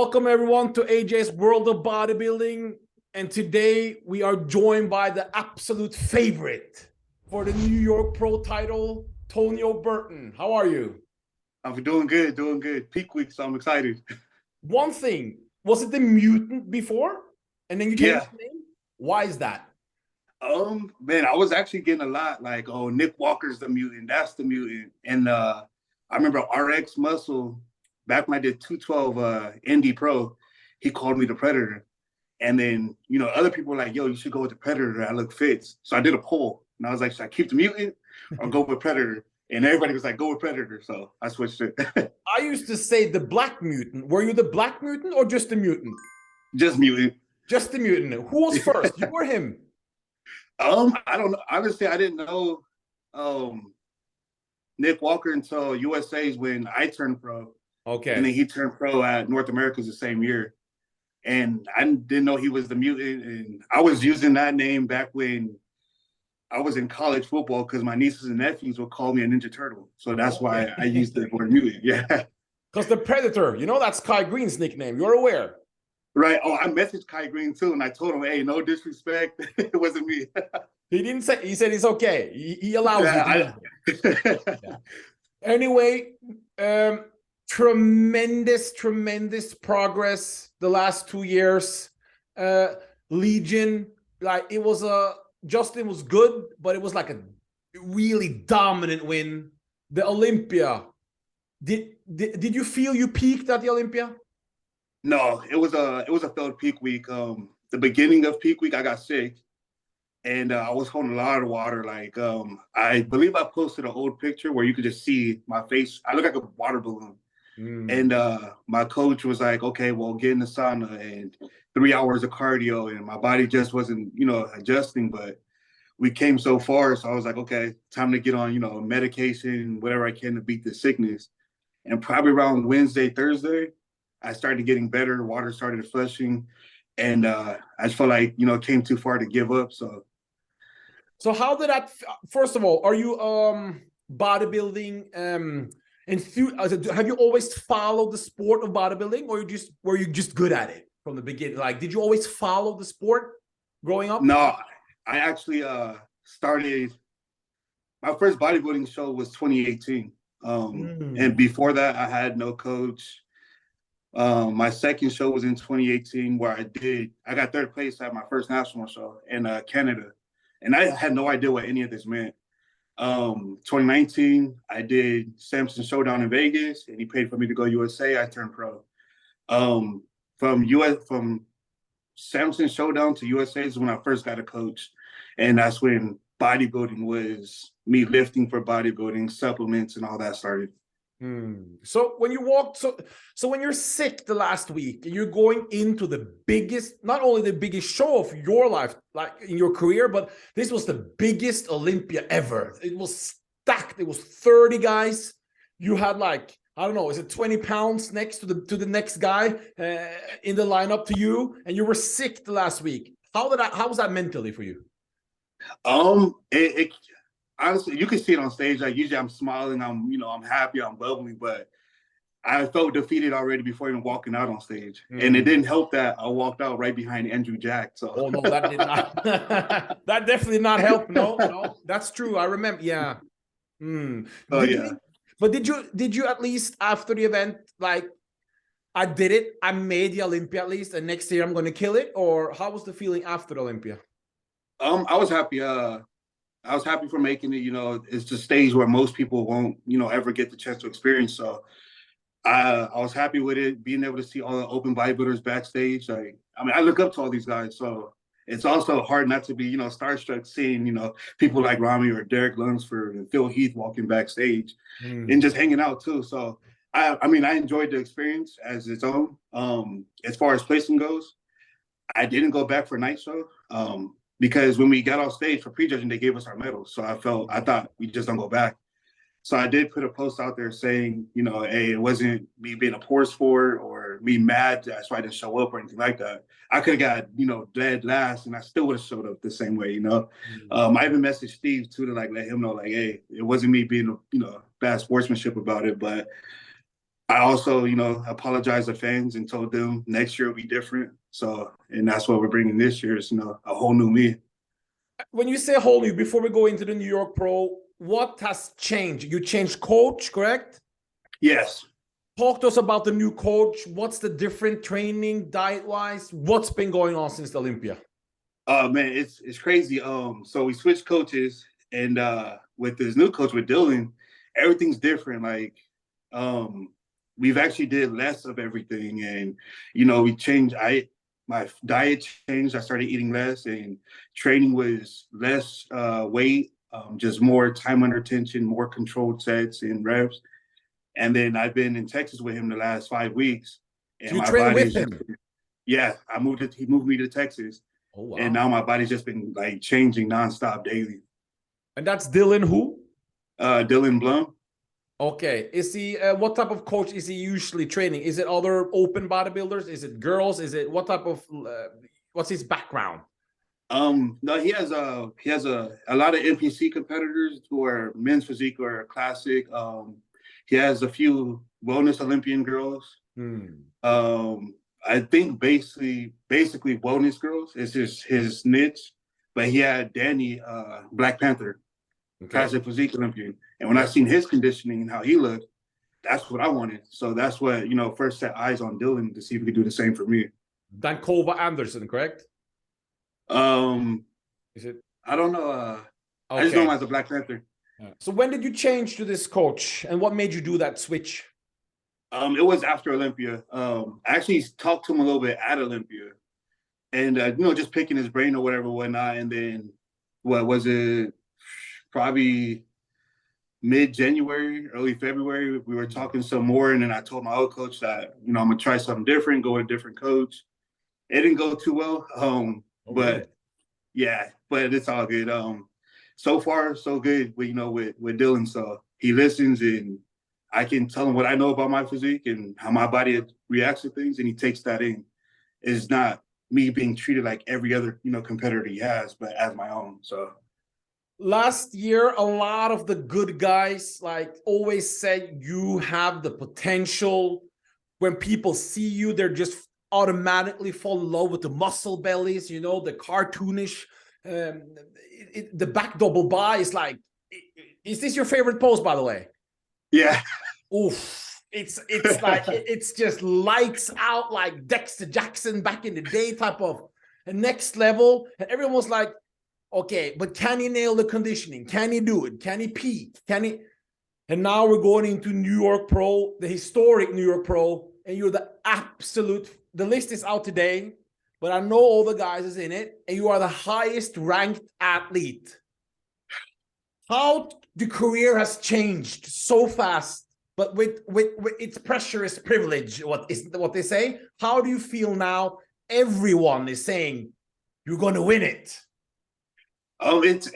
Welcome everyone to AJ's World of Bodybuilding. And today we are joined by the absolute favorite for the New York Pro title, Tonio Burton. How are you? I'm doing good, doing good. Peak week, so I'm excited. One thing, was it the mutant before? And then you changed the name? Why is that? Man, I was actually getting a lot like, oh, Nick Walker's the mutant, that's the mutant. And I remember RX Muscle, back when I did 212 Indy Pro, he called me the Predator. And then, other people were like, yo, you should go with the Predator. I look fit. So I did a poll. And I was like, should I keep the mutant or go with Predator? And everybody was like, go with Predator. So I switched it. I used to say the Black Mutant. Were you the Black Mutant or just the mutant? Just mutant. Just the mutant. Who was first? You or him? I don't know. Obviously, I didn't know Nick Walker until USA's when I turned pro. Okay. And then he turned pro at North America's the same year. And I didn't know he was the mutant. And I was using that name back when I was in college football because my nieces and nephews would call me a Ninja Turtle. So that's why I used the word mutant. Yeah. Because the Predator, that's Kai Green's nickname. You're aware. Right. Oh, I messaged Kai Green too, and I told him, "Hey, no disrespect, it wasn't me." He didn't say. He said it's okay. He allows you. Yeah. Anyway, tremendous progress the last 2 years. Legion, like it was Justin was good, but it was like a really dominant win. The Olympia. Did you feel you peaked at the Olympia? No, it was a failed peak week. The beginning of peak week, I got sick, and I was holding a lot of water. Like, I believe I posted an old picture where you could just see my face. I look like a water balloon. And my coach was like, "Okay, well, get in the sauna and 3 hours of cardio," and my body just wasn't, adjusting. But we came so far, so I was like, "Okay, time to get on, medication, whatever I can to beat the sickness." And probably around Wednesday, Thursday, I started getting better. Water started flushing, and I just felt like it came too far to give up. So how did that? First of all, are you bodybuilding have you always followed the sport of bodybuilding, or were you just good at it from the beginning? Like, did you always follow the sport growing up? No, I actually started. My first bodybuilding show was 2018, and before that, I had no coach. My second show was in 2018 where I got third place at my first national show in Canada. And I had no idea what any of this meant. 2019, I did Samson Showdown in Vegas and he paid for me to go USA. I turned pro. From Samson Showdown to USA is when I first got a coach. And that's when bodybuilding was me lifting for bodybuilding, supplements and all that started. So when you walked, so when you're sick the last week, you're going into the biggest, not only the biggest show of your life, like in your career, but this was the biggest Olympia ever. It was stacked. It was 30 guys. You had like, I don't know, is it 20 pounds next to the next guy in the lineup to you, and you were sick the last week. How was that mentally for you? Honestly, you can see it on stage. Like usually I'm smiling, I'm happy, I'm bubbly, but I felt defeated already before even walking out on stage. And it didn't help that I walked out right behind Andrew Jack. So oh no, that did not that definitely did not help. No, that's true. I remember. Yeah. But did you at least after the event, like, I did it, I made the Olympia at least, and next year I'm gonna kill it? Or how was the feeling after the Olympia? I was happy. I was happy for making it. It's the stage where most people won't, ever get the chance to experience. So I was happy with it, being able to see all the open bodybuilders backstage. I look up to all these guys. So it's also hard not to be, starstruck seeing, people like Rami or Derek Lunsford and Phil Heath walking backstage and just hanging out too. So I enjoyed the experience as its own. As far as placing goes, I didn't go back for night show. Because when we got off stage for prejudging, they gave us our medals. So I thought we just don't go back. So I did put a post out there saying, hey, it wasn't me being a poor sport or me mad that's why I didn't show up or anything like that. I could have got, dead last and I still would have showed up the same way, I even messaged Steve too to let him know, hey, it wasn't me being, bad sportsmanship about it. But I also, apologized to fans and told them next year will be different. So, and that's what we're bringing this year is, a whole new me. When you say whole new, before we go into the New York Pro, what has changed? You changed coach, correct? Yes. Talk to us about the new coach. What's the different training, diet-wise? What's been going on since the Olympia? Man, it's crazy. So we switched coaches, and with this new coach with Dylan, everything's different. Like, we've actually did less of everything, and we changed. My diet changed. I started eating less, and training was less weight, just more time under tension, more controlled sets and reps. And then I've been in Texas with him the last 5 weeks, and So you my train body with him? yeah, he moved me to Texas. Oh, wow. And now my body's just been like changing nonstop daily. And that's Dylan who? Dylan Blum. Okay. Is he, what type of coach is he usually training? Is it other open bodybuilders? Is it girls? Is it, what type of, what's his background? No, he has a lot of NPC competitors who are men's physique or classic. He has a few wellness Olympian girls. I think basically wellness girls is his niche, but he had Danny, Black Panther, classic physique Olympian. And when I seen his conditioning and how he looked, that's what I wanted. So that's what, first set eyes on Dylan to see if he could do the same for me. Dankova Anderson, correct? Is it? I don't know. I just know him as a Black Panther. So when did you change to this coach, and what made you do that switch? It was after Olympia. I actually talked to him a little bit at Olympia, and just picking his brain or whatnot. And then, what was it? Probably mid-January, early February, we were talking some more, and then I told my old coach that I'm gonna try something different, go with a different coach. It didn't go too well, but yeah, but it's all good. So far so good with with Dylan. So he listens, and I can tell him what I know about my physique and how my body reacts to things, and he takes that in. It's not me being treated like every other competitor he has, but as my own. So last year, a lot of the good guys like always said you have the potential. When people see you, they're just automatically fall in love with the muscle bellies, the cartoonish. The back double by is like, is this your favorite pose, by the way? Yeah. Oof. It's like, it's just lights out like Dexter Jackson back in the day type of next level. And everyone was like, okay, but can he nail the conditioning? Can he do it? Can he peak? Can he? And now we're going into New York Pro, the historic New York Pro, and you're the absolute, the list is out today, but I know all the guys is in it, and you are the highest ranked athlete. How the career has changed so fast, but with its pressure is privilege, what they say. How do you feel now? Everyone is saying you're going to win it. Oh, it's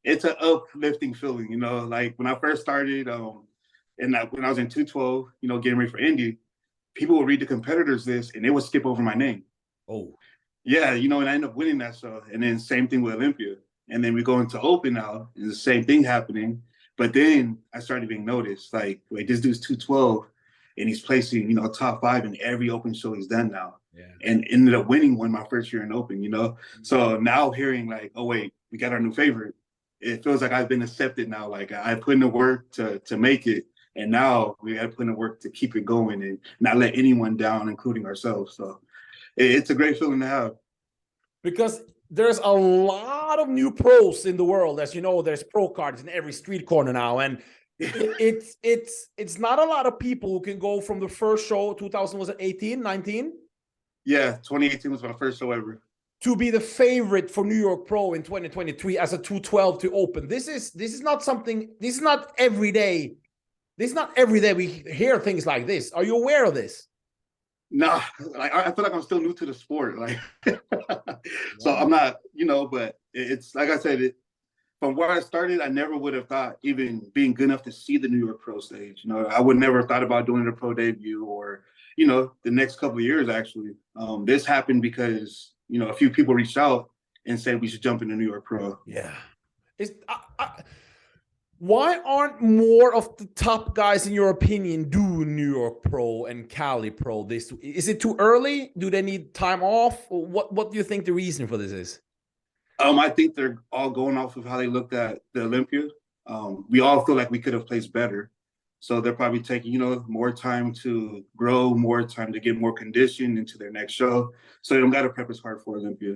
an uplifting feeling, like when I first started, when I was in 212, getting ready for Indy, people would read the competitors list and they would skip over my name. Oh, yeah, and I end up winning that show. And then same thing with Olympia. And then we go into Open now, and the same thing happening. But then I started being noticed. Like, wait, this dude's 212, and he's placing, top 5 in every Open show he's done now. Yeah. And ended up winning one my first year in Open, So now hearing like, oh wait, we got our new favorite. It feels like I've been accepted now. Like I put in the work to make it, and now we got to put in the work to keep it going and not let anyone down, including ourselves. So it's a great feeling to have. Because there's a lot of new pros in the world. As you know, there's pro cards in every street corner now. And it's not a lot of people who can go from the first show, 2018, 19? Yeah, 2018 was my first show ever. To be the favorite for New York Pro in 2023 as a 212 to Open. This is not something, this is not every day. This is not every day we hear things like this. Are you aware of this? No, I feel like I'm still new to the sport. Like, so I'm not, but it's like I said, from where I started, I never would have thought even being good enough to see the New York Pro stage. I would never have thought about doing a pro debut or, the next couple of years, actually. This happened because, a few people reached out and said we should jump into New York Pro. Yeah. Why aren't more of the top guys, in your opinion, do New York Pro and Cali Pro this? Is it too early? Do they need time off? What do you think the reason for this is? I think they're all going off of how they looked at the Olympia. We all feel like we could have placed better. So they're probably taking, more time to grow, more time to get more conditioned into their next show. So they don't got to prep as hard for Olympia.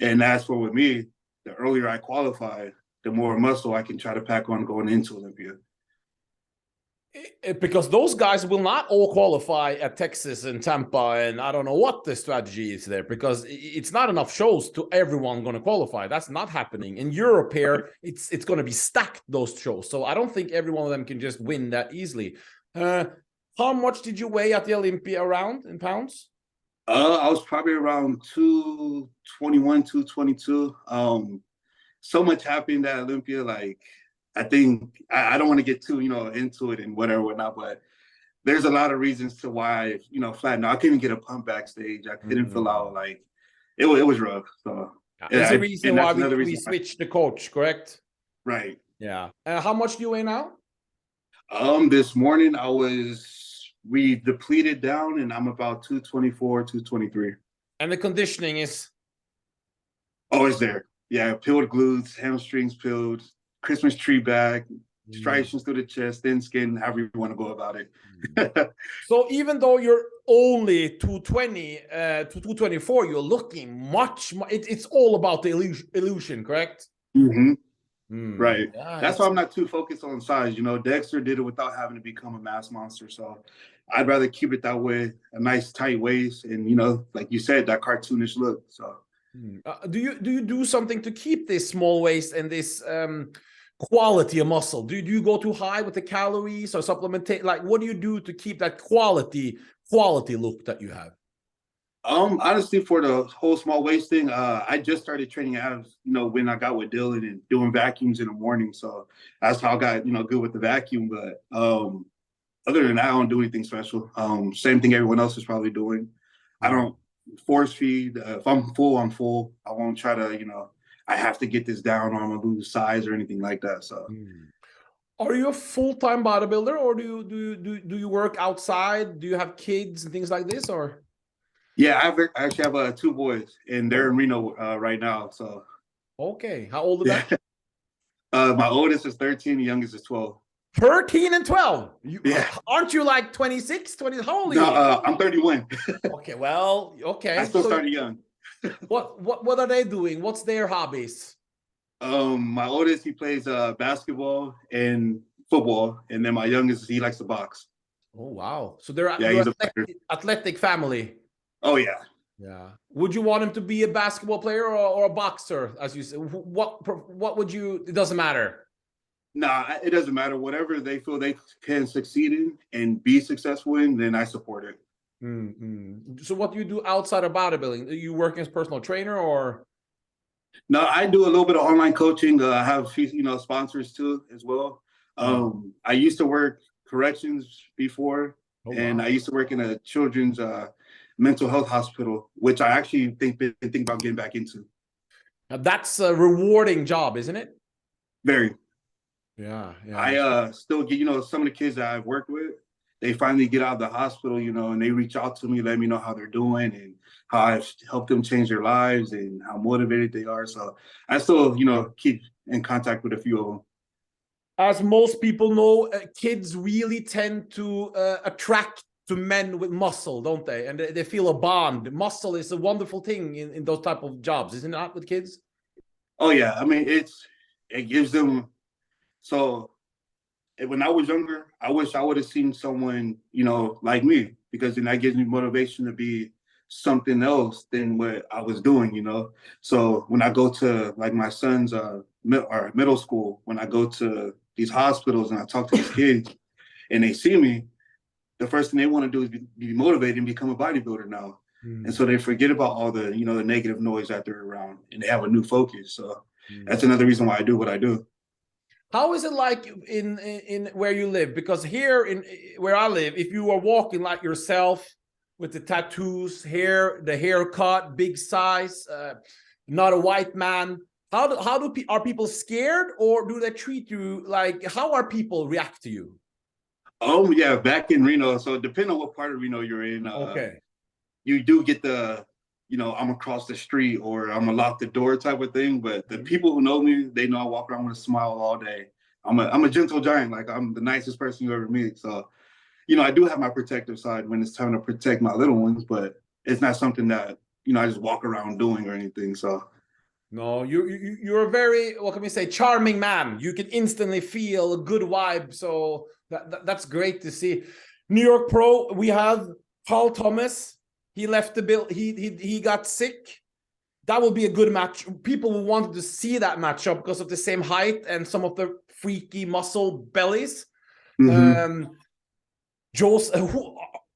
And as for with me, the earlier I qualify, the more muscle I can try to pack on going into Olympia. Because those guys will not all qualify at Texas and Tampa, and I don't know what the strategy is there, because it's not enough shows to everyone going to qualify. That's not happening. In Europe here, it's going to be stacked, those shows. So I don't think every one of them can just win that easily. How much did you weigh at the Olympia round in pounds? I was probably around 221, 222. So much happened at Olympia, like I think I don't want to get too, into it and whatnot, but there's a lot of reasons to why, flattened. I couldn't get a pump backstage. I couldn't fill out, like it was rough. So that's the reason why we switched the coach, correct? Right. Yeah. How much do you weigh now? This morning we depleted down and I'm about 224, 223. And the conditioning is? Oh, it's there. Yeah, peeled glutes, hamstrings peeled, Christmas tree back, striations through the chest, thin skin, however you want to go about it. So even though you're only 220 to 224, you're looking much. It's all about the illusion, correct? Right. Yeah, that's why I'm not too focused on size. Dexter did it without having to become a mass monster. So I'd rather keep it that way, a nice tight waist, and like you said, that cartoonish look. So do you do something to keep this small waist and this quality of muscle? Do you go too high with the calories or supplement? Like, what do you do to keep that quality look that you have? Honestly, for the whole small waist thing, I just started training abs, when I got with Dylan and doing vacuums in the morning. So that's how I got, good with the vacuum. But other than that, I don't do anything special. Same thing everyone else is probably doing. I don't force feed. If I'm full, I'm full. I won't try to, I have to get this down or I'm gonna lose size or anything like that. So are you a full-time bodybuilder, or do you work outside? Do you have kids and things like this, or? Yeah, I actually have 2 boys, and they're in Reno right now. So okay, how old are they? My oldest is 13, the youngest is 12. 13 and 12. Yeah. Aren't you like 26, 20? How old are you? No, I'm 31. Okay, well, okay. I still started young. What are they doing? What's their hobbies? My oldest, he plays basketball and football, and then my youngest, he likes to box. Oh wow! So they're athletic family. Oh yeah. Yeah. Would you want him to be a basketball player or a boxer, as you said? What would you? It doesn't matter. Nah, it doesn't matter. Whatever they feel they can succeed in and be successful in, then I support it. So what do you do outside of bodybuilding? Are you working as a personal trainer or? No, I do a little bit of online coaching. I have a few, sponsors too as well. I used to work corrections before, and I used to work in a children's mental health hospital, which I actually think about getting back into. Now that's a rewarding job, isn't it? Very. Yeah. I still get, some of the kids that I've worked with, they finally get out of the hospital, and they reach out to me, let me know how they're doing and how I've helped them change their lives and how motivated they are. So I still, keep in contact with a few of them. As most people know, kids really tend to attract to men with muscle, don't they? And they feel a bond. Muscle is a wonderful thing in those type of jobs, isn't it, with kids? Oh yeah, I mean it gives them. So when I was younger, I wish I would have seen someone, like me, because then that gives me motivation to be something else than what I was doing, So when I go to like my son's middle school, when I go to these hospitals and I talk to these kids and they see me, the first thing they want to do is be motivated and become a bodybuilder now. And so they forget about all the, the negative noise that they're around and they have a new focus. So that's another reason why I do what I do. How is it like in where you live? Because here in where I live, if you are walking like yourself with the tattoos, the haircut, big size, not a white man, Are people scared, or do they treat you like, how are people react to you? Yeah, back in Reno. So depending on what part of Reno you're in, Okay. you do get the, I'm across the street or I'm gonna lock the door type of thing. But the people who know me, they know I walk around with a smile all day. I'm a gentle giant. Like, I'm the nicest person you ever meet. So, I do have my protective side when it's time to protect my little ones, but it's not something that, I just walk around doing or anything. So no, you're a very, what can we say, charming man. You can instantly feel a good vibe. So that's great to see. New York Pro, we have Paul Thomas. He left the bill. He got sick. That will be a good match. People will want to see that matchup because of the same height and some of the freaky muscle bellies. Joseph,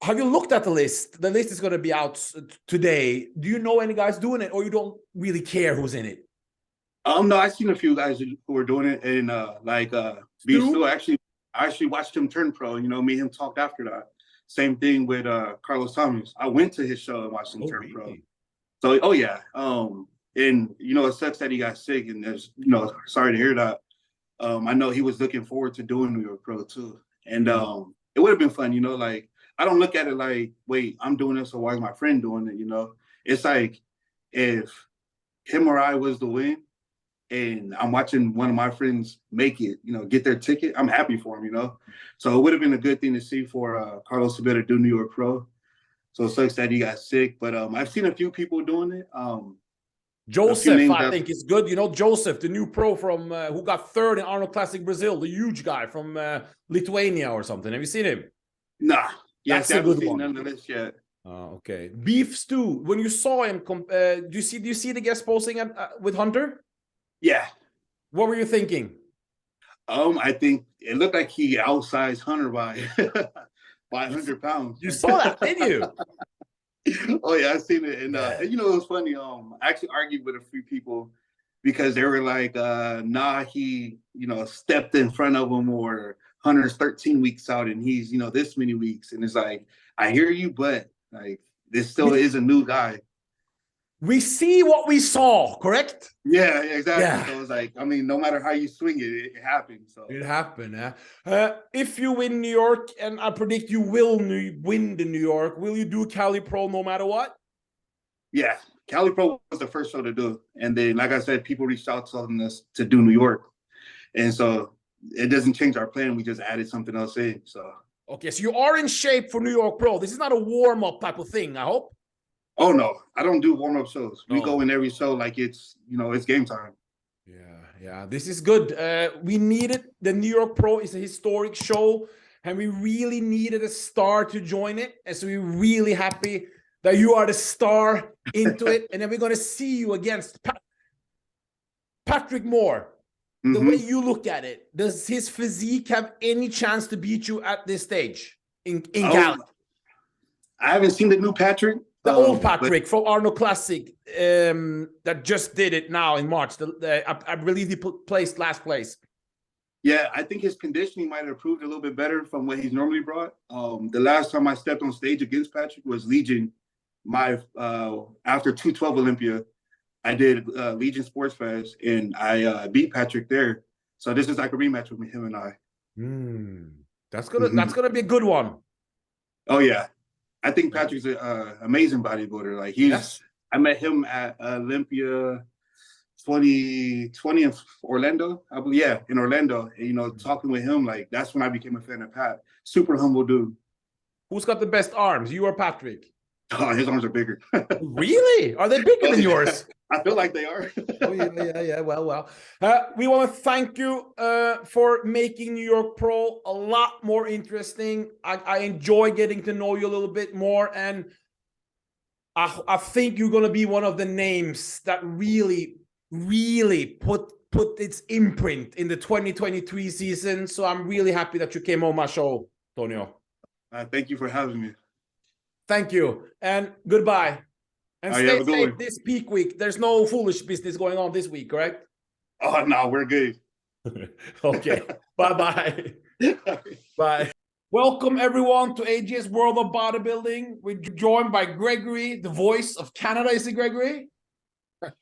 have you looked at the list? The list is going to be out today. Do you know any guys doing it, or you don't really care who's in it? No, I've seen a few guys who are doing it, and Stu, I actually watched him turn pro. Me and him talked after that. Same thing with Carlos Thomas. I went to his show and watched him turn pro. So, yeah. And it sucks that he got sick, and there's, sorry to hear that. I know he was looking forward to doing New York Pro too, and it would have been fun. Like, I don't look at it like, wait, I'm doing this, so why is my friend doing it? It's like, if him or I was to win, and I'm watching one of my friends make it, get their ticket, I'm happy for him. So it would have been a good thing to see for Carlos to be able to do New York Pro. So it sucks that he got sick, but I've seen a few people doing it. Joseph, I think is good. Joseph, the new pro from who got third in Arnold Classic Brazil, the huge guy from Lithuania or something. Have you seen him? Nah. That's a good one. None of this yet. Oh, okay. Beef Stew. When you saw him, do you see the guest posting with Hunter? Yeah. What were you thinking? I think it looked like he outsized Hunter by 100 pounds. You saw that, didn't you? Oh yeah, I seen it, and it was funny. I actually argued with a few people because they were like, "Nah, he stepped in front of him, or Hunter's 13 weeks out, and he's this many weeks." And it's like, I hear you, but like, this still is a new guy. We see what we saw, correct? Yeah, exactly. Yeah. So it's like, no matter how you swing it, it happened. So it happened. If you win New York, and I predict you will win the New York, will you do Cali Pro no matter what? Yeah, Cali Pro was the first show to do, and then, like I said, people reached out to us to do New York, and so it doesn't change our plan. We just added something else in. So okay, so you are in shape for New York Pro. This is not a warm-up type of thing, I hope. Oh no, I don't do warm-up shows. We go in every show like it's it's game time. Yeah, this is good. We needed, the New York Pro is a historic show, and we really needed a star to join it. And so we're really happy that you are the star into it. And then we're going to see you against Patrick Moore. The way you look at it, does his physique have any chance to beat you at this stage in Cali? I haven't seen the new Patrick. The old Patrick from Arnold Classic that just did it now in March. I believe he placed last place. Yeah, I think his conditioning might have improved a little bit better from what he's normally brought. The last time I stepped on stage against Patrick was Legion. After 212 Olympia, I did Legion Sports Fest, and I beat Patrick there. So this is like a rematch with him and I. That's gonna be a good one. Oh yeah. I think Patrick's an amazing bodybuilder. Like I met him at Olympia 2020 in Orlando, I believe. Yeah, in Orlando. And, talking with him, like, that's when I became a fan of Pat. Super humble dude. Who's got the best arms, you or Patrick? Oh, his arms are bigger. Really? Are they bigger than yours? I feel like they are. Oh, yeah. Well. We want to thank you for making New York Pro a lot more interesting. I enjoy getting to know you a little bit more, and I think you're going to be one of the names that really put its imprint in the 2023 season. So I'm really happy that you came on my show, Tonio. Thank you for having me. Thank you, and goodbye. And stay safe this peak week. There's no foolish business going on this week, correct? Oh, no, we're good. Okay. Bye-bye. Bye. Welcome, everyone, to AJ's World of Bodybuilding. We're joined by Gregory, the voice of Canada. Is it Gregory?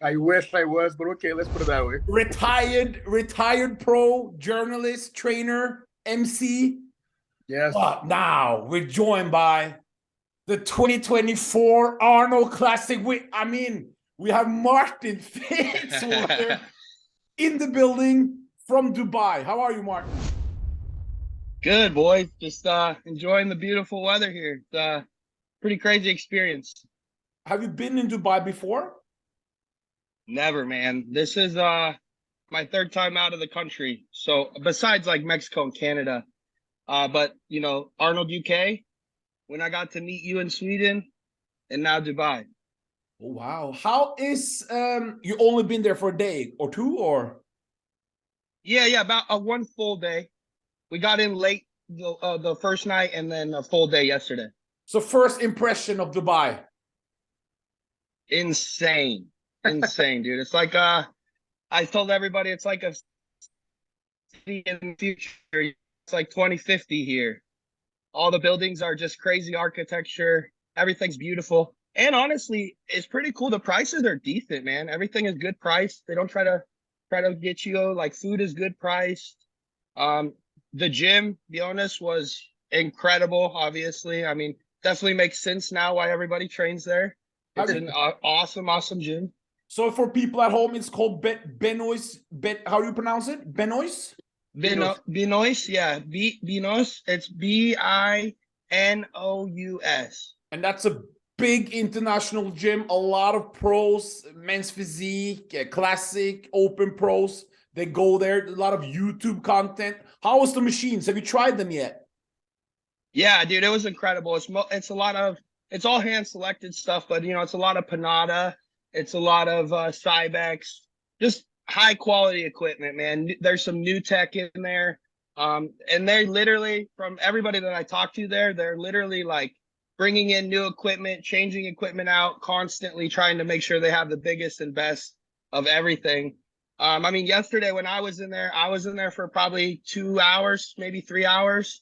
I wish I was, but okay, let's put it that way. Retired pro, journalist, trainer, MC. Yes. But now we're joined by the 2024 Arnold Classic. We have Martin Fitzwater in the building from Dubai. How are you, Martin? Good, boys. Just enjoying the beautiful weather here. It's pretty crazy experience. Have you been in Dubai before? Never, man. This is my third time out of the country. So besides like Mexico and Canada, but you know, Arnold UK, when I got to meet you in Sweden, and now Dubai. Oh, wow. How is you only been there for a day or two, or? Yeah, about a one full day. We got in late the first night, and then a full day yesterday. So first impression of Dubai. Insane, dude. It's like I told everybody it's like a city in the future. It's like 2050 here. All the buildings are just crazy architecture. Everything's beautiful, and honestly, it's pretty cool. The prices are decent, man. Everything is good price. They don't try to get you like food is good priced. The gym, be honest, was incredible. Obviously, I mean, definitely makes sense now why everybody trains there. It's an awesome gym. So for people at home, it's called Benoist. How do you pronounce it? Benoist? Binois, yeah. Binois. It's Binous. And that's a big international gym. A lot of pros, men's physique, classic, open pros. They go there. A lot of YouTube content. How was the machines? Have you tried them yet? Yeah, dude, it was incredible. It's a lot of, it's all hand selected stuff, but you know, it's a lot of Panada. It's a lot of Cybex. Just high quality equipment, man. There's some new tech in there. And they literally, from everybody that I talked to there, they're literally like bringing in new equipment, changing equipment out, constantly trying to make sure they have the biggest and best of everything. I mean, yesterday when I was in there for probably 2 hours, maybe 3 hours.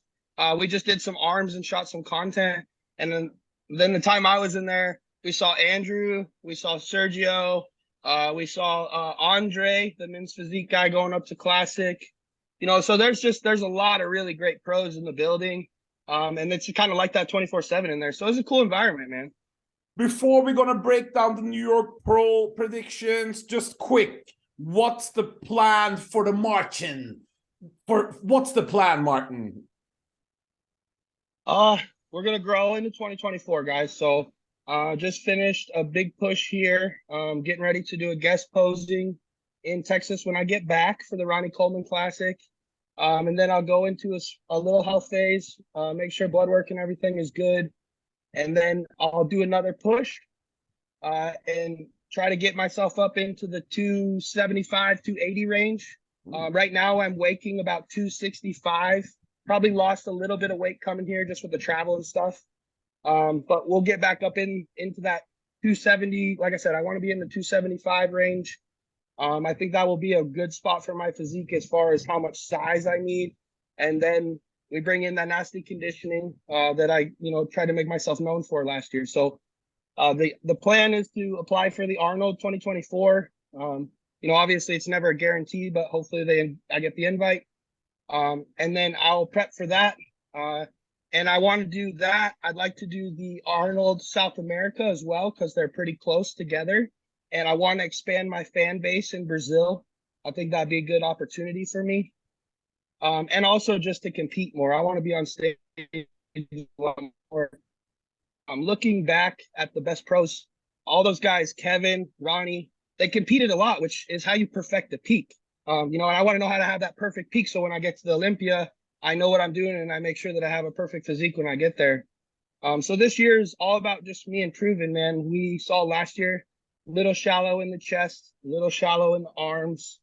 We just did some arms and shot some content. And then the time I was in there, we saw Andrew, we saw Sergio, we saw Andre, the men's physique guy, going up to classic. You know, so there's a lot of really great pros in the building. And it's kind of like that 24/7 in there. So it's a cool environment, man. Before we're gonna break down the New York Pro predictions, just quick. What's the plan for the marching? What's the plan, Martin? We're gonna grow into 2024, guys. So just finished a big push here. Getting ready to do a guest posing in Texas when I get back for the Ronnie Coleman Classic. And then I'll go into a little health phase, make sure blood work and everything is good. And then I'll do another push and try to get myself up into the 275, 280 range. Right now I'm weighing about 265. Probably lost a little bit of weight coming here just with the travel and stuff. But we'll get back up into that 270. Like I said, I want to be in the 275 range. I think that will be a good spot for my physique as far as how much size I need. And then we bring in that nasty conditioning that I, tried to make myself known for last year. So the plan is to apply for the Arnold 2024. Obviously it's never a guarantee, but hopefully I get the invite. And then I'll prep for that. And I want to do that. I'd like to do the Arnold South America as well, because they're pretty close together. And I want to expand my fan base in Brazil. I think that'd be a good opportunity for me. And also just to compete more. I want to be on stage a lot more. I'm looking back at the best pros. All those guys, Kevin, Ronnie, they competed a lot, which is how you perfect the peak. And I want to know how to have that perfect peak. So when I get to the Olympia, I know what I'm doing and I make sure that I have a perfect physique when I get there. So this year is all about just me improving, man. We saw last year, a little shallow in the chest, a little shallow in the arms.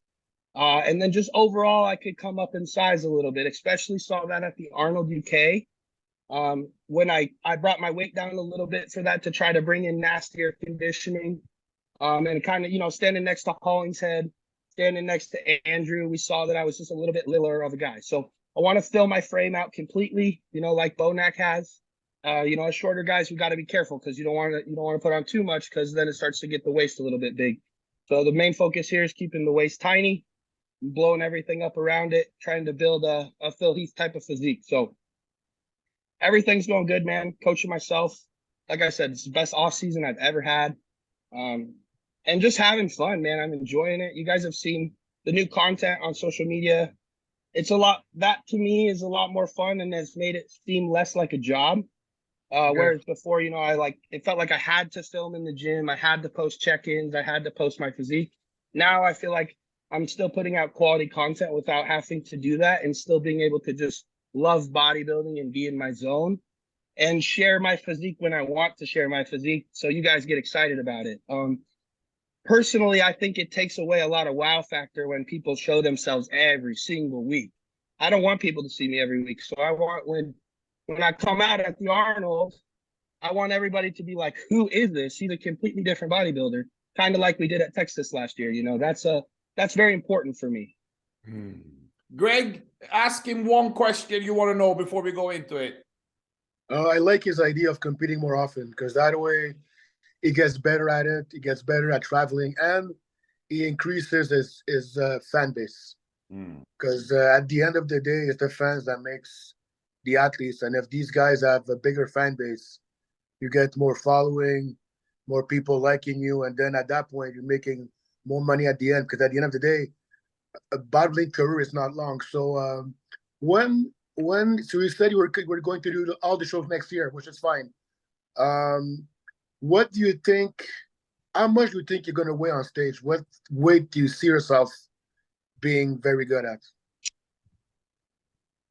And then just overall, I could come up in size a little bit, especially saw that at the Arnold UK. When I brought my weight down a little bit for that to try to bring in nastier conditioning. And kind of, standing next to Hollingshead, standing next to Andrew, we saw that I was just a little bit littler of a guy. So I want to fill my frame out completely, like Bonac has. As shorter guys, we got to be careful because you don't want to put on too much because then it starts to get the waist a little bit big. So the main focus here is keeping the waist tiny, blowing everything up around it, trying to build a Phil Heath type of physique. So everything's going good, man. Coaching myself. Like I said, it's the best off season I've ever had. And just having fun, man. I'm enjoying it. You guys have seen the new content on social media. It's a lot, that to me is a lot more fun and has made it seem less like a job. Whereas before, you know, it felt like I had to film in the gym. I had to post check-ins. I had to post my physique. Now I feel like I'm still putting out quality content without having to do that and still being able to just love bodybuilding and be in my zone and share my physique when I want to share my physique. So you guys get excited about it. Personally, I think it takes away a lot of wow factor when people show themselves every single week. I don't want people to see me every week. So I want when I come out at the Arnold, I want everybody to be like, who is this? He's a completely different bodybuilder, kind of like we did at Texas last year. You know, that's very important for me. Greg, ask him one question you want to know before we go into it. I like his idea of competing more often because that way he gets better at it. He gets better at traveling and he increases his fan base. Because at the end of the day, it's the fans that makes the athletes. And if these guys have a bigger fan base, you get more following, more people liking you. And then at that point, you're making more money at the end. Because at the end of the day, a bodybuilding career is not long. So so you said you were going to do all the shows next year, which is fine. What do you think? How much do you think you're going to weigh on stage? What weight do you see yourself being very good at?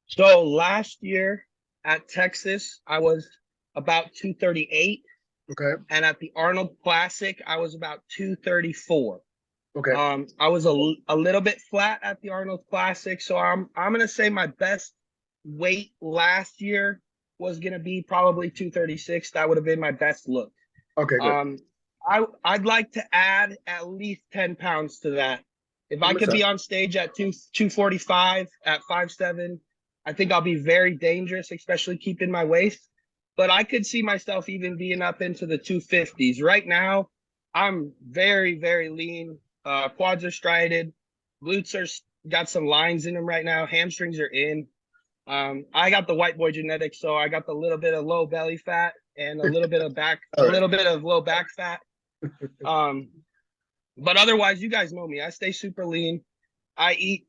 So last year at Texas, I was about 238. Okay. And at the Arnold Classic, I was about 234. Okay. I was a little bit flat at the Arnold Classic, so I'm gonna say my best weight last year was gonna be probably 236. That would have been my best look. Okay, good. I'd like to add at least 10 pounds to that. If I could be on stage at 245 at 5'7", I think I'll be very dangerous, especially keeping my waist. But I could see myself even being up into the 250s. Right now, I'm very, very lean. Quads are striated. Glutes are got some lines in them right now. Hamstrings are in. I got the white boy genetics, so I got the little bit of low belly fat and a little bit of low back fat. But otherwise, you guys know me. I stay super lean. I eat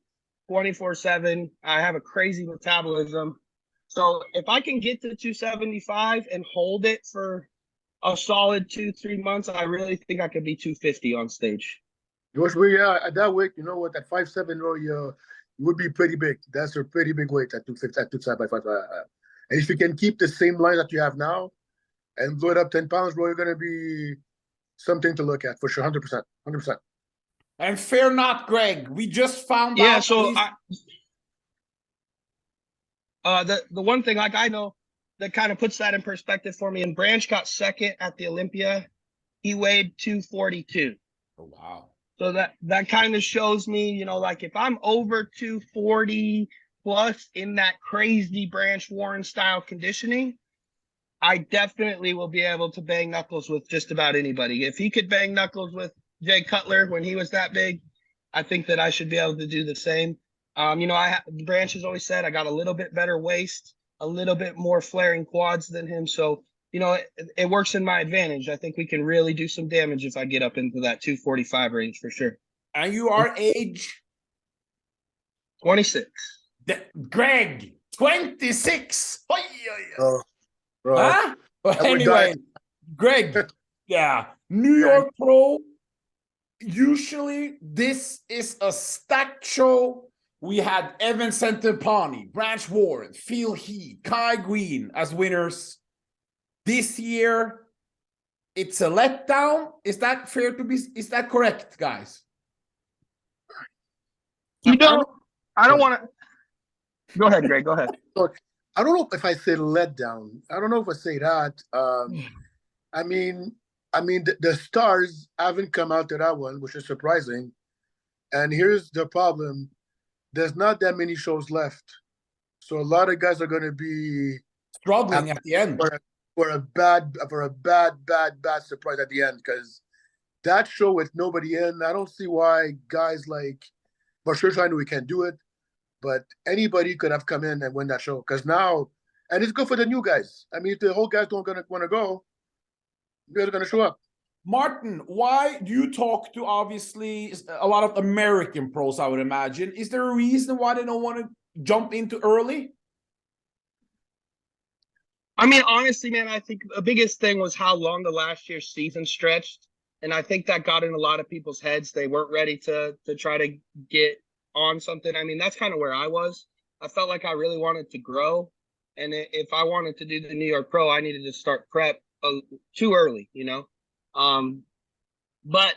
24/7. I have a crazy metabolism. So if I can get to 275 and hold it for a solid 2-3 months, I really think I could be 250 on stage. At that weight, you know what? At 5'7", you would be pretty big. That's a pretty big weight at 250, at 275. And if you can keep the same line that you have now and blow it up 10 pounds, bro, you're going to be something to look at for sure. 100%. 100%. And fear not, Greg. We just found out. Yeah, so the one thing, like, I know that kind of puts that in perspective for me, and Branch got second at the Olympia. He weighed 242. Oh, wow. So that kind of shows me, you know, like if I'm over 240 plus in that crazy Branch Warren style conditioning, I definitely will be able to bang knuckles with just about anybody. If he could bang knuckles with Jay Cutler when he was that big, I think that I should be able to do the same. You know, Branch has always said I got a little bit better waist, a little bit more flaring quads than him. So, you know, it works in my advantage. I think we can really do some damage if I get up into that 245 range for sure. And you are age? 26. Greg, 26. Oh, bro. Huh? But anyway, Greg, yeah, New York Pro. Usually, this is a stacked show. We had Evan Centopani, Branch Warren, Phil Heath, Kai Green as winners. This year, it's a letdown. Is that fair to be? Is that correct, guys? You know, I don't want to. Go ahead, Greg. Go ahead. I don't know if I say letdown. I don't know if I say that. I mean, the stars haven't come out to that one, which is surprising. And here's the problem: there's not that many shows left, so a lot of guys are going to be struggling at the end for a bad surprise at the end, because that show with nobody in, I don't see why guys like Marshall, I know we can't do it, but anybody could have come in and win that show. Because now, and it's good for the new guys. I mean, if the whole guys don't want to go, they're going to show up. Martin, why do you talk to obviously a lot of American pros, I would imagine? Is there a reason why they don't want to jump into early? I mean, honestly, man, I think the biggest thing was how long the last year's season stretched. And I think that got in a lot of people's heads. They weren't ready to try to get on something. I mean, that's kind of where I was. I felt like I really wanted to grow. And if I wanted to do the New York Pro, I needed to start prep too early, you know? But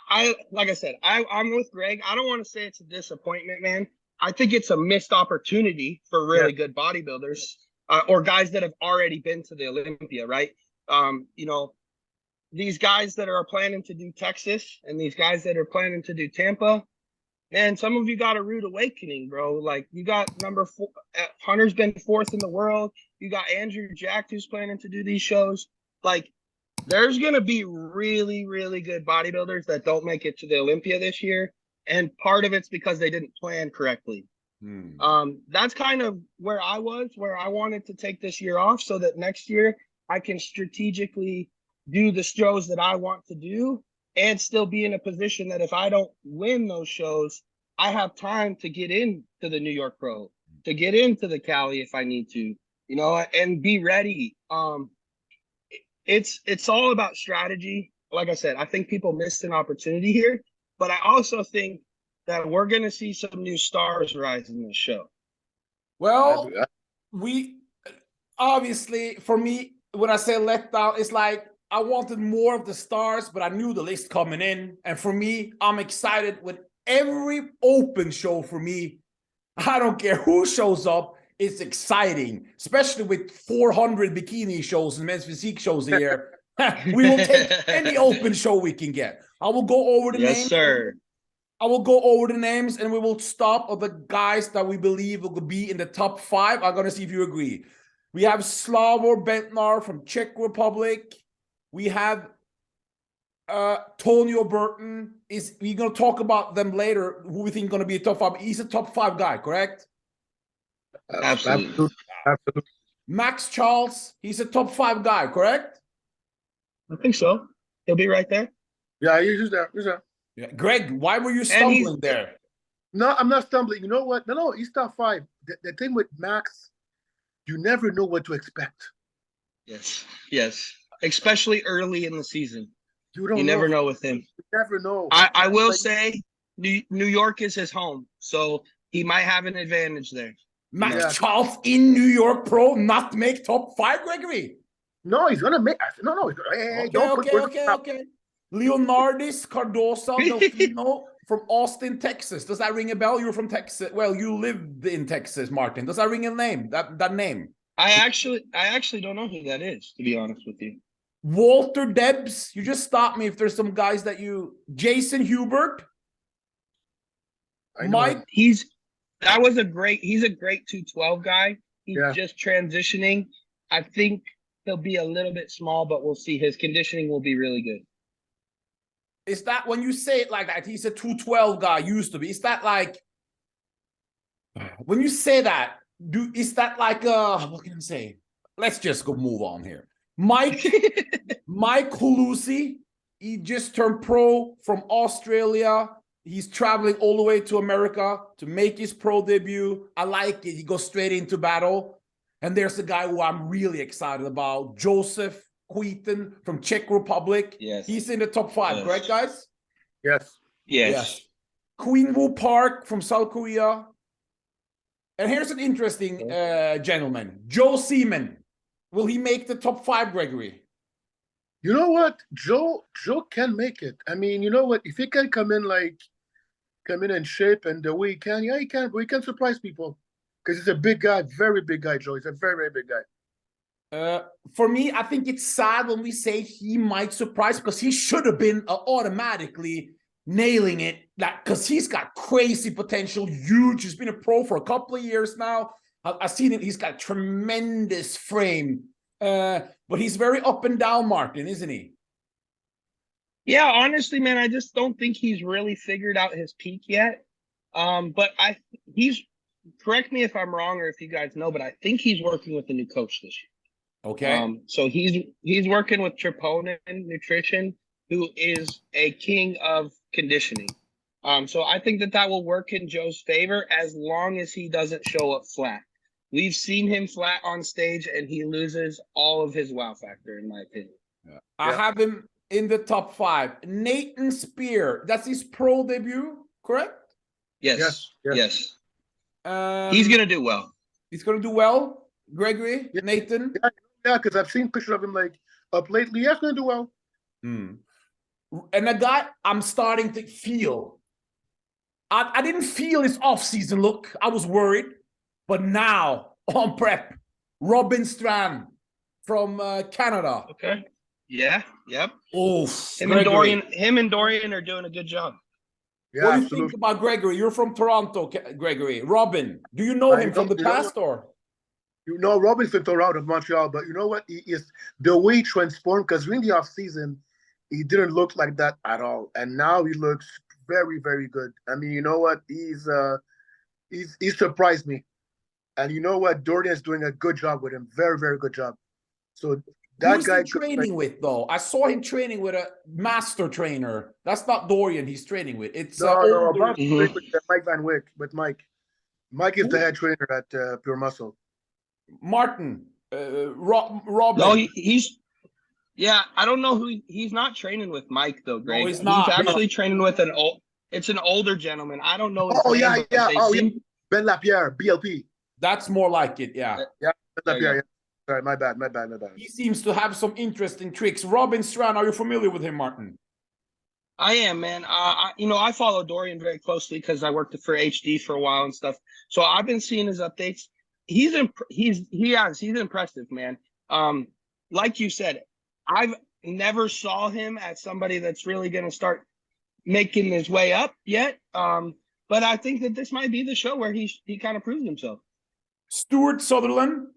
I like I said, I'm with Greg. I don't want to say it's a disappointment, man. I think it's a missed opportunity for really good bodybuilders or guys that have already been to the Olympia, right? You know, these guys that are planning to do Texas and these guys that are planning to do Tampa, man, some of you got a rude awakening, bro. Like, you got number 4, Hunter's been 4th in the world. You got Andrew Jack, who's planning to do these shows. Like, there's going to be really, really good bodybuilders that don't make it to the Olympia this year. And part of it's because they didn't plan correctly. That's kind of where I was, where I wanted to take this year off so that next year I can strategically do the shows that I want to do and still be in a position that if I don't win those shows, I have time to get into the New York Pro, to get into the Cali if I need to, you know, and be ready. It's all about strategy. Like I said, I think people missed an opportunity here, but I also think that we're going to see some new stars rise in this show. Well, we obviously, for me, when I say let down, it's like I wanted more of the stars, but I knew the list coming in. And for me, I'm excited with every open show for me. I don't care who shows up. It's exciting, especially with 400 bikini shows and men's physique shows a year. We will take any open show we can get. I will go over the names. Yes, sir. I will go over the names and we will stop of the guys that we believe will be in the top 5. I'm going to see if you agree. We have Slavor Bentnar from Czech Republic. We have Tonio Burton. We're going to talk about them later, who we think is going to be a top 5. He's a top 5 guy, correct? Absolutely. Max Charles, he's a top 5 guy, correct? I think so. He'll be right there. Yeah, he's there. He's there. Yeah. Greg, why were you stumbling there? No, I'm not stumbling. You know what? No, he's top 5. The thing with Max, you never know what to expect. Yes. Especially early in the season. You never know with him. You never know. I will say New York is his home, so he might have an advantage there. Max Charles in New York Pro not make top 5, Gregory? No, he's gonna make. No. Okay. Leonardis Cardosa Delfino from Austin, Texas. Does that ring a bell? You're from Texas. Well, you lived in Texas, Martin. Does that ring a name? That name? I actually don't know who that is, to be honest with you. Walter Debs. You just stop me if there's some guys that you. Jason Hubert. Mike. He's a great 212 guy. He's just transitioning. I think he'll be a little bit small, but we'll see. His conditioning will be really good. Is that when you say it like that? He's a 212 guy, used to be. Is that like when you say that? Is that like what can I say? Let's just go move on here. Mike Hulusi, he just turned pro from Australia. He's traveling all the way to America to make his pro debut. I like it. He goes straight into battle. And there's a guy who I'm really excited about, Joseph Queaton from Czech Republic. Yes. He's in the top 5, correct, guys? Yes. Queen Woo Park from South Korea. And here's an interesting gentleman, Joe Seaman. Will he make the top 5, Gregory? You know what? Joe can make it. I mean, you know what? If he can come in in shape and the way he can, he can. We can surprise people because he's a big guy, very big guy, Joe. He's a very, very big guy. For me, I think it's sad when we say he might surprise because he should have been automatically nailing it, because he's got crazy potential, huge. He's been a pro for a couple of years now. I've seen him. He's got tremendous frame, but he's very up and down, Martin, isn't he? Yeah, honestly, man, I just don't think he's really figured out his peak yet. But he's, correct me if I'm wrong or if you guys know, but I think he's working with a new coach this year. Okay. So he's working with Troponin Nutrition, who is a king of conditioning. So I think that will work in Joe's favor as long as he doesn't show up flat. We've seen him flat on stage and he loses all of his wow factor, in my opinion. Yeah. I have him in the top 5. Nathan Spear, that's his pro debut, correct? Yes. He's going to do well. He's going to do well, Gregory, Nathan? Yeah, because I've seen pictures of him like up lately. Yeah, he's going to do well. And a guy I'm starting to feel. I didn't feel his off-season look. I was worried. But now, on prep, Robin Strand from Canada. Okay. Yeah. Yep. Oh, him and Dorian are doing a good job. Yeah, what do you think about Gregory? You're from Toronto, Gregory. Robin, do you know him from the past or? You know, Robin's from Toronto, Montreal, but you know what? He is the way he transformed, because during the off-season, he didn't look like that at all. And now he looks very, very good. I mean, you know what? He's surprised me. And you know what? Dorian's doing a good job with him. Very, very good job. So that Who's guy he training with, though? I saw him training with a master trainer. That's not Dorian he's training with. It's with Mike Van Wyck, with Mike. Mike is the head trainer at Pure Muscle. Martin, Robin. No, he's. Yeah, I don't know who he's not training with Mike though, Greg. No, he's not. He's actually training with an older gentleman. I don't know his name. Yeah. Ben Lapierre, BLP. That's more like it, yeah. Yeah, Ben Lapierre. Yeah. Sorry, my bad. He seems to have some interesting tricks. Robin Strand, are you familiar with him, Martin? I am, man. I follow Dorian very closely because I worked for HD for a while and stuff. So I've been seeing his updates. He's impressive, man. Like you said, I've never saw him as somebody that's really going to start making his way up yet. But I think that this might be the show where he kind of proves himself. Stuart Sutherland.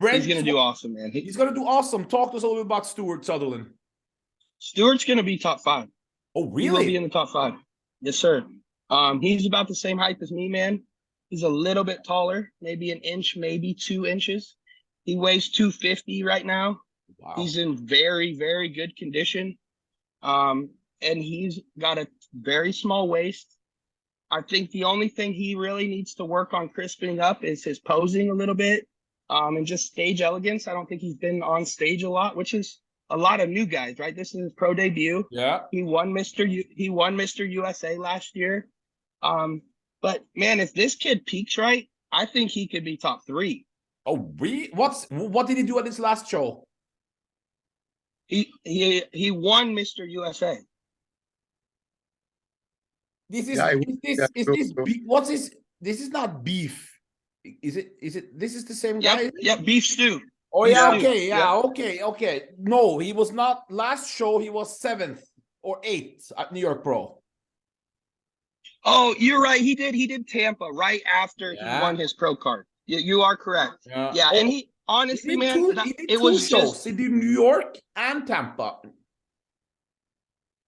He's going to do awesome, man. He's going to do awesome. Talk to us a little bit about Stuart Sutherland. Stuart's going to be top 5. Oh, really? He will be in the top 5. Yes, sir. He's about the same height as me, man. He's a little bit taller, maybe an inch, maybe 2 inches. He weighs 250 right now. Wow. He's in very, very good condition. And he's got a very small waist. I think the only thing he really needs to work on crisping up is his posing a little bit. And just stage elegance. I don't think he's been on stage a lot, which is a lot of new guys, right? This is his pro debut. Yeah. He won Mr. USA last year. But man, if this kid peaks right, I think he could be top 3. Oh, really? What did he do at his last show? He won Mr. USA. This is this is not beef. Is it this is the same guy? Yeah, beef stew. Oh yeah, okay. No, he was not last show, he was 7th or 8th at New York Pro. Oh, you're right. He did Tampa right after he won his pro card. You are correct. Yeah, and he honestly, it was shows. He did New York and Tampa.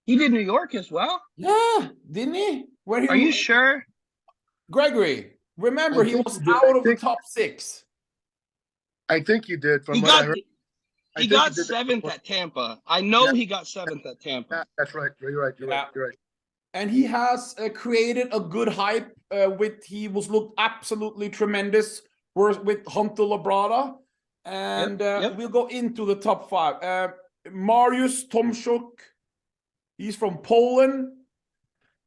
He did New York as well? Yeah, didn't he? Are you sure? Gregory, remember he was out of the top 6. I think you did. He got 7th at Tampa. I know he got 7th at Tampa. Yeah, that's right. You're right. And he has created a good hype he looked absolutely tremendous with Hunter Labrada. And we'll go into the top 5. Mariusz Tomczuk, he's from Poland.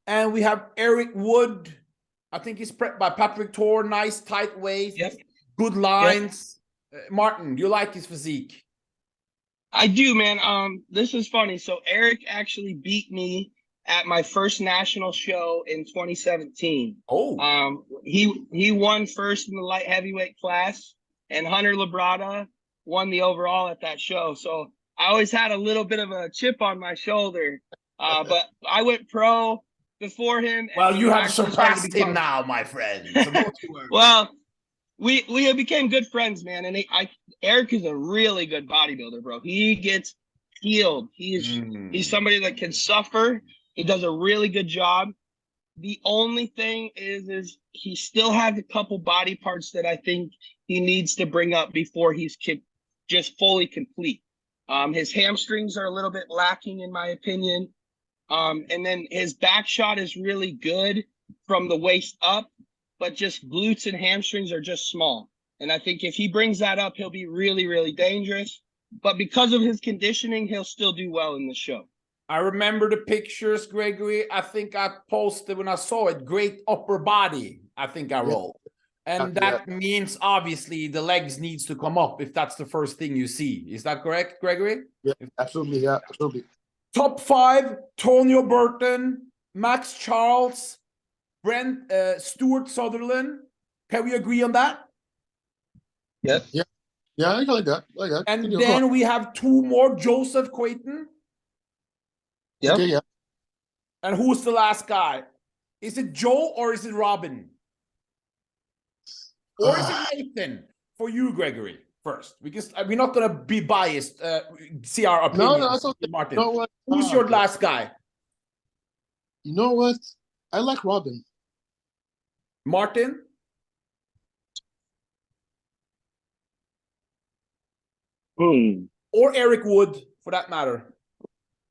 And we have Eric Wood. I think he's prepped by Patrick Tor. Nice tight waist, good lines. Martin, do you like his physique? I do, man. This is funny. So Eric actually beat me at my first national show in 2017. Oh. He won first in the light heavyweight class, and Hunter Labrada won the overall at that show. So I always had a little bit of a chip on my shoulder. But I went pro before him. Well, you have surpassed him now, my friend. So don't you worry. Well, we became good friends, man. And Eric is a really good bodybuilder, bro. He gets skilled. He's somebody that can suffer. He does a really good job. The only thing is he still has a couple body parts that I think he needs to bring up before he's just fully complete. His hamstrings are a little bit lacking, in my opinion. And then his back shot is really good from the waist up, but just glutes and hamstrings are just small. And I think if he brings that up, he'll be really, really dangerous. But because of his conditioning, he'll still do well in the show. I remember the pictures, Gregory. I think I posted when I saw it, great upper body, I think I wrote. And that means, obviously, the legs needs to come up if that's the first thing you see. Is that correct, Gregory? Yeah, absolutely. Yeah, absolutely. Top 5, Tonio Burton, Max Charles, Stuart Sutherland. Can we agree on that? Yes. Yeah. Yeah, I like that. I like that. And then we have 2 more, Joseph Quayton. Yep. Okay, yeah. And who's the last guy? Is it Joe or is it Robin? Or is it Nathan? For you, Gregory, first. Because we're not going to be biased, see our opinion. No, that's okay. Martin, You know what? who's your last guy? You know what? I like Robin. Martin? Or Eric Wood, for that matter.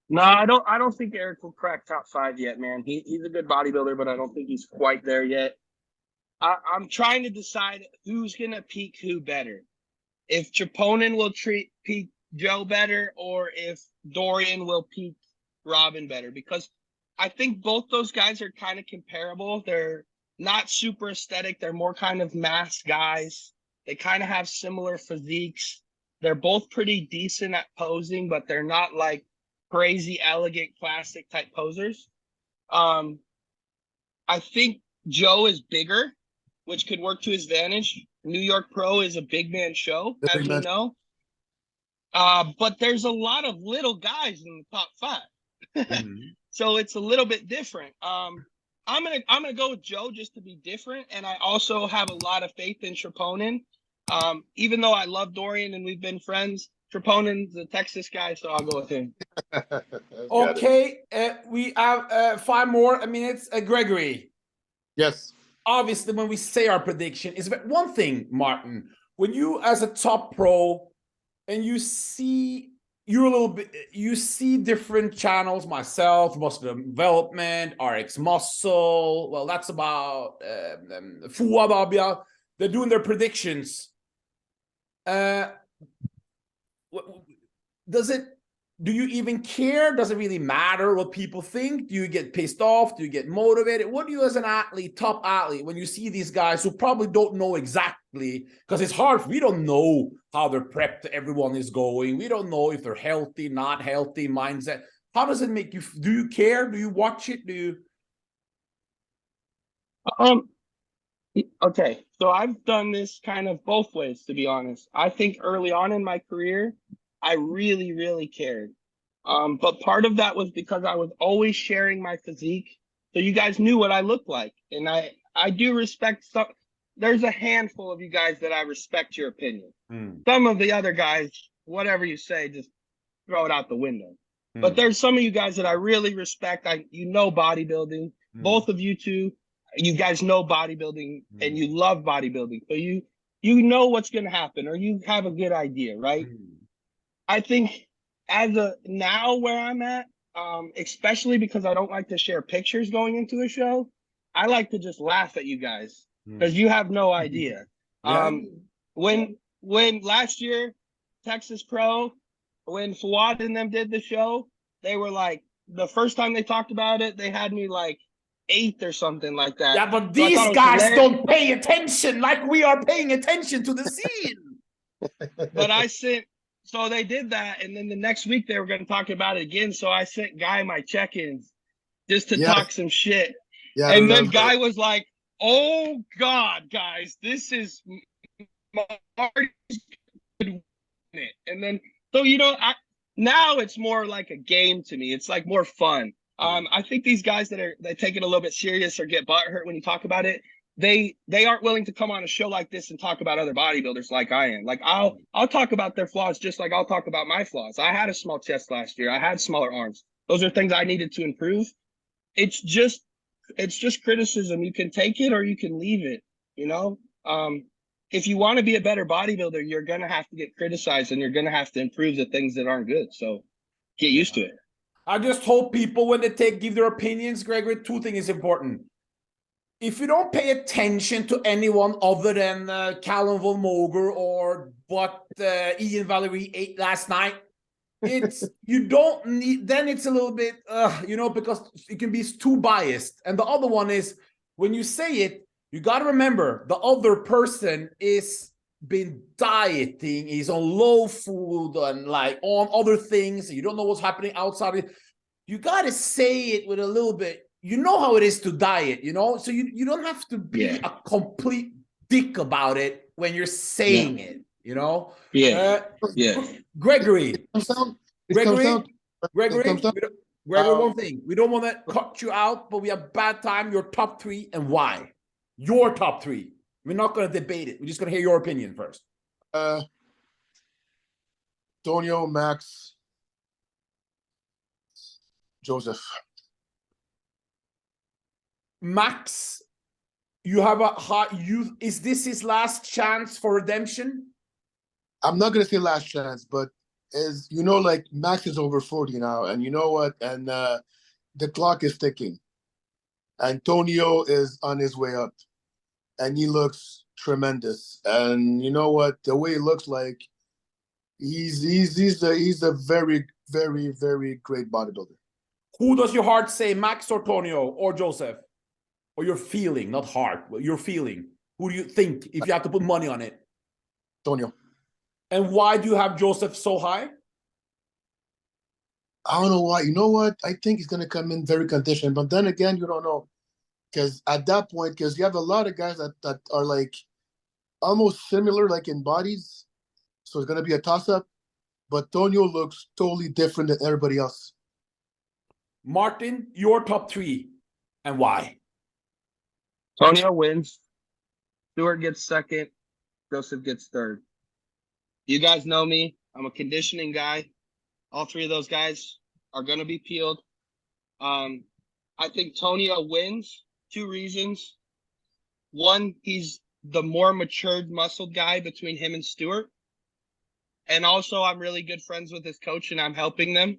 No, I don't think Eric will crack top 5 yet, man. He's a good bodybuilder, but I don't think he's quite there yet. I'm trying to decide who's gonna peak who better. If Troponin will peak Joe better, or if Dorian will peak Robin better, because I think both those guys are kind of comparable. They're not super aesthetic. They're more kind of mass guys. They kind of have similar physiques. They're both pretty decent at posing, but they're not like crazy, elegant, classic type posers. I think Joe is bigger, which could work to his advantage. New York Pro is a big man show, as we know. But there's a lot of little guys in the top 5. So it's a little bit different. I'm gonna go with Joe just to be different. And I also have a lot of faith in Troponin. Even though I love Dorian and we've been friends, Troponin's a Texas guy, so I'll go with him. Okay, we have 5 more minutes. Gregory. Yes. Obviously, when we say our prediction, is one thing, Martin, when you as a top pro and you see you see different channels, myself, muscle development, RX muscle, well, that's about Fuababia, they're doing their predictions. Do you even care? Does it really matter what people think? Do you get pissed off? Do you get motivated? What do you, as an athlete, top athlete, when you see these guys who probably don't know exactly, because it's hard, we don't know how their prep everyone is going. We don't know if they're healthy, not healthy, mindset. How does it make you? Do you care? Do you watch it? Do you? Okay, so I've done this kind of both ways, to be honest. I think early on in my career, I really, really cared. But part of that was because I was always sharing my physique. So you guys knew what I looked like. And I do respect some. There's a handful of you guys that I respect your opinion. Some of the other guys, whatever you say, just throw it out the window. But there's some of you guys that I really respect. You know bodybuilding. Both of you two, you guys know bodybuilding and you love bodybuilding. So you know what's going to happen, or you have a good idea, right? I think now where I'm at, especially because I don't like to share pictures going into a show, I like to just laugh at you guys because you have no idea. When last year, Texas Pro, when Fawad and them did the show, they were like, the first time they talked about it, they had me like 8th or something like that. Yeah, but these guys don't pay attention like we are paying attention to the scene. But I sent. So they did that, and then the next week they were going to talk about it again. So I sent Guy my check-ins just to talk some shit. Yeah, and then Guy was like, "Oh God, guys, this is Marty's good it." And then, so now it's more like a game to me. It's like more fun. I think these guys that take it a little bit serious or get butthurt when you talk about it, they aren't willing to come on a show like this and talk about other bodybuilders like I am. Like I'll talk about their flaws just like I'll talk about my flaws. I had a small chest last year. I had smaller arms. Those are things I needed to improve. It's just criticism. You can take it or you can leave it, you know? If you want to be a better bodybuilder, you're going to have to get criticized and you're going to have to improve the things that aren't good. So get used to it. I just hope people, when they give their opinions, Gregory, two things is important. If you don't pay attention to anyone other than Callum Von Moger or what Ian Valerie ate last night, you don't need, then it's a little bit, you know, because it can be too biased. And the other one is, when you say it, you got to remember the other person is been dieting, he's on low food and like on other things. You don't know what's happening outside. You got to say it with a little bit. You know how it is to diet, you know? So you don't have to be a complete dick about it when you're saying it, you know? Gregory, Gregory, one thing. We don't want to cut you out, but we have bad time. Your top three and why? Your top three. We're not going to debate it. We're just going to hear your opinion first. Tonio, Max, Joseph. Max, you have a hot youth. Is this his last chance for redemption? I'm not going to say last chance, but as you know, like Max is over 40 now, and you know what? And the clock is ticking. Antonio is on his way up, and he looks tremendous. And you know what? The way he looks like, he's a very, very, very great bodybuilder. Who does your heart say, Max or Tonio or Joseph? Or your feeling, not heart, but your feeling. Who do you think, if you have to put money on it? Tonio. And why do you have Joseph so high? I don't know why. You know what? I think he's going to come in very conditioned. But then again, you don't know. Because at that point, because you have a lot of guys that are like almost similar, like in bodies. So it's going to be a toss-up. But Tonio looks totally different than everybody else. Martin, your top three and why? Tonio wins. Stewart gets second. Joseph gets third. You guys know me. I'm a conditioning guy. All three of those guys are going to be peeled. I think Tonio wins. Two reasons. One, he's the more matured, muscled guy between him and Stewart. And also, I'm really good friends with his coach, and I'm helping them.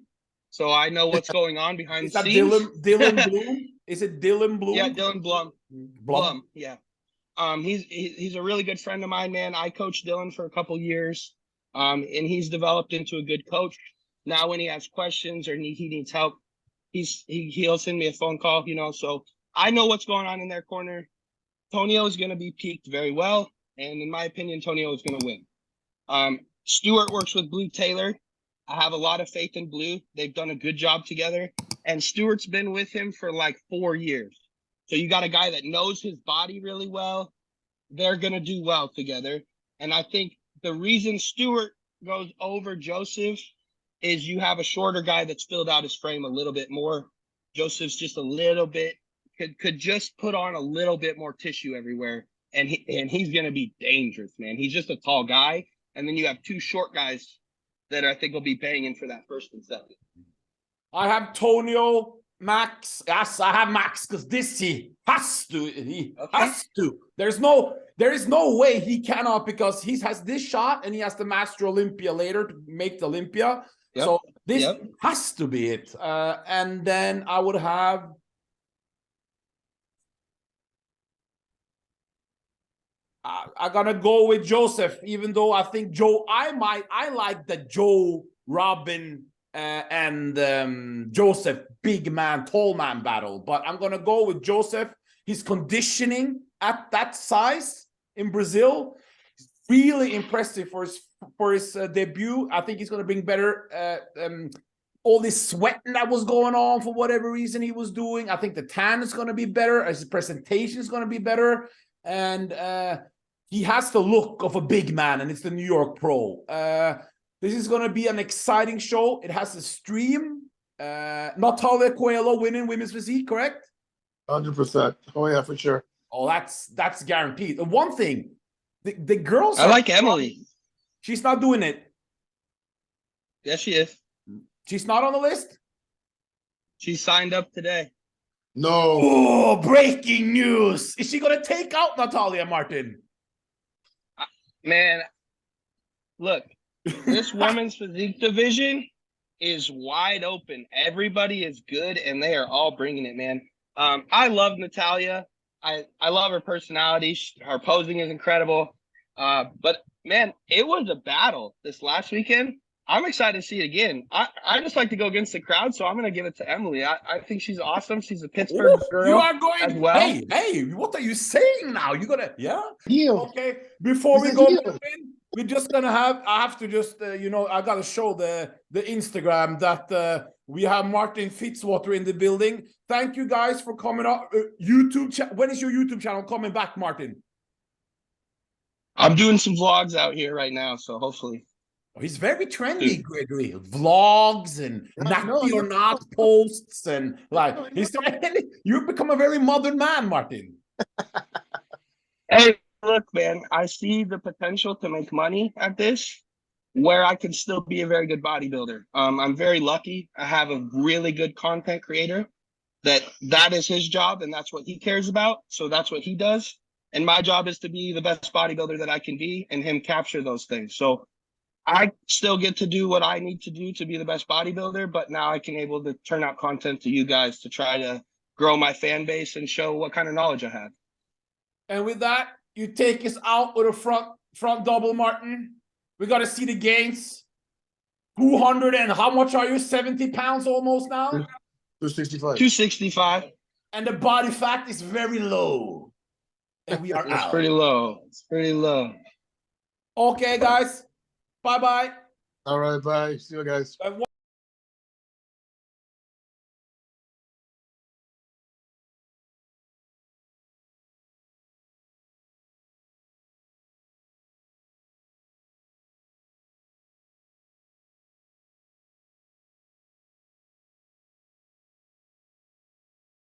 So I know what's going on behind the scenes. Dylan Bloom? Is it Dylan Bloom? Yeah, Dylan Blum. Blum, yeah. He's a really good friend of mine, man. I coached Dylan for a couple years, and he's developed into a good coach. Now, when he has questions or he needs help, he'll send me a phone call, you know. So I know what's going on in their corner. Tonio is going to be peaked very well, and in my opinion, Tonio is going to win. Stewart works with Blue Taylor. I have a lot of faith in Blue. They've done a good job together, and Stewart's been with him for like 4 years. So you got a guy that knows his body really well. They're going to do well together. And I think the reason Stewart goes over Joseph is you have a shorter guy that's filled out his frame a little bit more. Joseph's just a little bit, could just put on a little bit more tissue everywhere. And he's going to be dangerous, man. He's just a tall guy. And then you have two short guys that I think will be banging for that first and second. I have Tonio, Max. Yes, I have Max because this he has to. He has to. There is no way he cannot, because he has this shot and he has the Master Olympia later to make the Olympia. Yep. So this has to be it. And then I would have. I'm gonna go with Joseph, even though I think I like the Joe, Robin, and Joseph big man, tall man battle, but I'm gonna go with Joseph. His conditioning at that size in Brazil is really impressive for his debut. I think he's gonna bring better. All this sweating that was going on for whatever reason he was doing, I think the tan is gonna be better. His presentation is gonna be better, and he has the look of a big man, and it's the New York Pro. This is going to be an exciting show. It has a stream. Natalia Coelho winning women's physique, correct? 100%. Oh, yeah, for sure. Oh, that's guaranteed. The one thing, the girls. I like Emily. She's not doing it. Yes, she is. She's not on the list. She signed up today. No. Oh, breaking news! Is she gonna take out Natalia, Martin? Man, look, this women's physique division is wide open. Everybody is good, and they are all bringing it, man. I love Natalia. I love her personality. Her posing is incredible. But man, it was a battle this last weekend. I'm excited to see it again. I just like to go against the crowd, so I'm going to give it to Emily. I think she's awesome. She's a Pittsburgh girl. You are going as well. Hey, what are you saying now? You gonna Heel. Okay. Before we He's a go, heel. we're just gonna I have to just I gotta show the Instagram that we have Martin Fitzwater in the building. Thank you guys for coming up. YouTube when is your YouTube channel coming back, Martin? I'm doing some vlogs out here right now, so hopefully. He's very trendy, Gregory. Vlogs and natty or not posts and you've become a very modern man, Martin. Hey, look, man, I see the potential to make money at this where I can still be a very good bodybuilder. I'm very lucky. I have a really good content creator that is his job and that's what he cares about. So that's what he does. And my job is to be the best bodybuilder that I can be and him capture those things. So I still get to do what I need to do to be the best bodybuilder, but now I can able to turn out content to you guys to try to grow my fan base and show what kind of knowledge I have. And with that, you take us out with a front double, Martin. We got to see the gains. 200 and how much are you? 70 pounds almost now? 265. 265. And the body fat is very low. And we are It's out. pretty low. It's pretty low. Okay, guys. Bye-bye. All right, bye. See you guys.